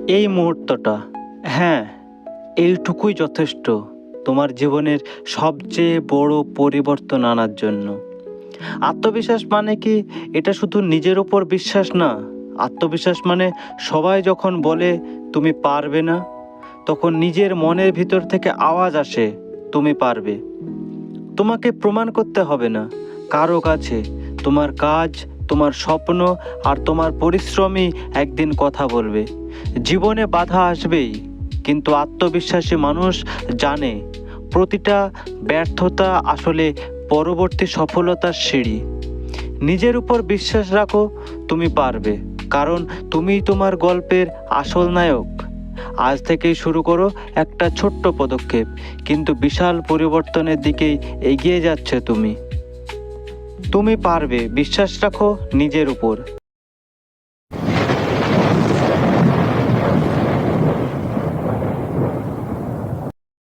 এই মুহূর্তটা, হ্যাঁ, এইটুকুই যথেষ্ট তোমার জীবনের সবচেয়ে বড় পরিবর্তন আনার জন্য। আত্মবিশ্বাস মানে কি এটা শুধু নিজের ওপর বিশ্বাস না। আত্মবিশ্বাস মানে সবাই যখন বলে তুমি পারবে না, তখন নিজের মনের ভিতর থেকে আওয়াজ আসে তুমি পারবে। তোমাকে প্রমাণ করতে হবে না কারো কাছে। তোমার কাজ, তোমার স্বপ্ন আর তোমার পরিশ্রমই একদিন কথা বলবে। জীবনে বাধা আসবেই, কিন্তু আত্মবিশ্বাসী মানুষ জানে প্রতিটা ব্যর্থতা আসলে পরবর্তী সফলতার সিঁড়ি। নিজের উপর বিশ্বাস রাখো, তুমি পারবে, কারণ তুমিই তোমার গল্পের আসল নায়ক। আজ থেকেই শুরু করো একটা ছোট্ট পদক্ষেপ, কিন্তু বিশাল পরিবর্তনের দিকেই এগিয়ে যাচ্ছে তুমি। তুমি পারবে, বিশ্বাস রাখো নিজের উপর।